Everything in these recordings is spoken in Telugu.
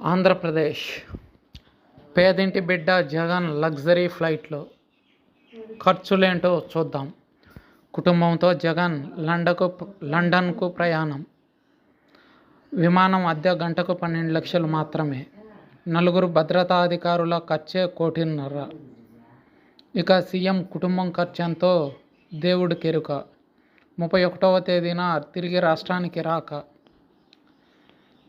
ఆంధ్రప్రదేశ్ పేదింటి బిడ్డ జగన్ లగ్జరీ ఫ్లైట్లో ఖర్చులేంటో చూద్దాం. కుటుంబంతో జగన్ లండన్కు ప్రయాణం. విమానం అద్దె గంటకు 12 లక్షలు మాత్రమే. నలుగురు భద్రతాధికారుల ఖర్చే 1,50,00,000. ఇక సీఎం కుటుంబం ఖర్చెంతో దేవుడికెరుక. 31వ తేదీన తిరిగి రాష్ట్రానికి రాక.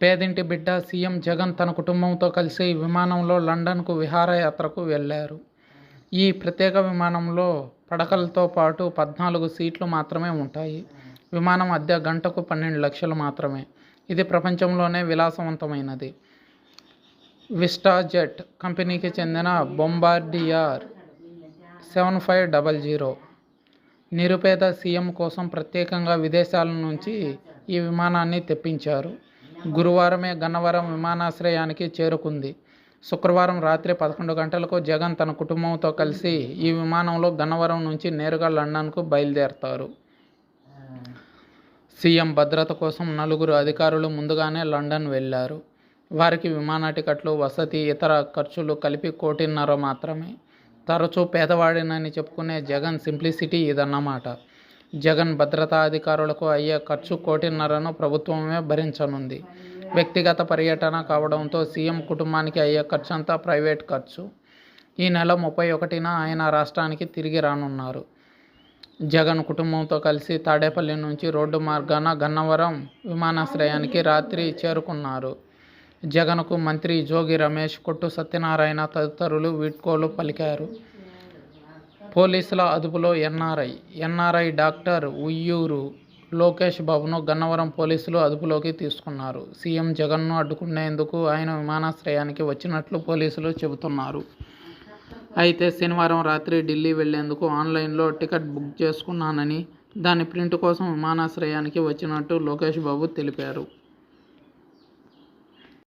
పేదింటి బిడ్డ సీఎం జగన్ తన కుటుంబంతో కలిసి విమానంలో లండన్కు విహారయాత్రకు వెళ్లారు. ఈ ప్రత్యేక విమానంలో పడకలతో పాటు 14 సీట్లు మాత్రమే ఉంటాయి. విమానం అద్దె గంటకు 12 లక్షలు మాత్రమే. ఇది ప్రపంచంలోనే విలాసవంతమైనది. విస్టాజెట్ కంపెనీకి చెందిన బొంబార్డియర్ 7500. నిరుపేద సీఎం కోసం ప్రత్యేకంగా విదేశాల నుంచి ఈ విమానాన్ని తెప్పించారు. గురువారమే గన్నవరం విమానాశ్రయానికి చేరుకుంది. శుక్రవారం రాత్రి 11 గంటలకు జగన్ తన కుటుంబంతో కలిసి ఈ విమానంలో గన్నవరం నుంచి నేరుగా లండన్కు బయలుదేరతారు. సీఎం భద్రత కోసం 4 అధికారులు ముందుగానే లండన్ వెళ్లారు. వారికి విమాన టికెట్లు, వసతి, ఇతర ఖర్చులు కలిపి 1,50,00,000 మాత్రమే. తరచూ పేదవాడినని చెప్పుకునే జగన్ సింప్లిసిటీ ఇదన్నమాట. జగన్ భద్రతా అధికారులకు అయ్యే ఖర్చు 1,50,00,000ను ప్రభుత్వమే భరించనుంది. వ్యక్తిగత పర్యటన కావడంతో సీఎం కుటుంబానికి అయ్యే ఖర్చంతా ప్రైవేట్ ఖర్చు. ఈ నెల 31న ఆయన రాష్ట్రానికి తిరిగి రానున్నారు. జగన్ కుటుంబంతో కలిసి తాడేపల్లి నుంచి రోడ్డు మార్గాన గన్నవరం విమానాశ్రయానికి రాత్రి చేరుకున్నారు. జగన్కు మంత్రి జోగి రమేష్, కొట్టు సత్యనారాయణ తదితరులు వీడ్కోలు పలికారు. పోలీసుల అదుపులో ఎన్ఆర్ఐ డాక్టర్ ఉయ్యూరు లోకేష్ బాబును గన్నవరం పోలీసులు అదుపులోకి తీసుకున్నారు. సీఎం జగన్ను అడ్డుకునేందుకు ఆయన విమానాశ్రయానికి వచ్చినట్లు పోలీసులు చెబుతున్నారు. అయితే శనివారం రాత్రి ఢిల్లీ వెళ్లేందుకు ఆన్లైన్లో టికెట్ బుక్ చేసుకున్నానని, దాని ప్రింట్ కోసం విమానాశ్రయానికి వచ్చినట్టు లోకేష్ బాబు తెలిపారు.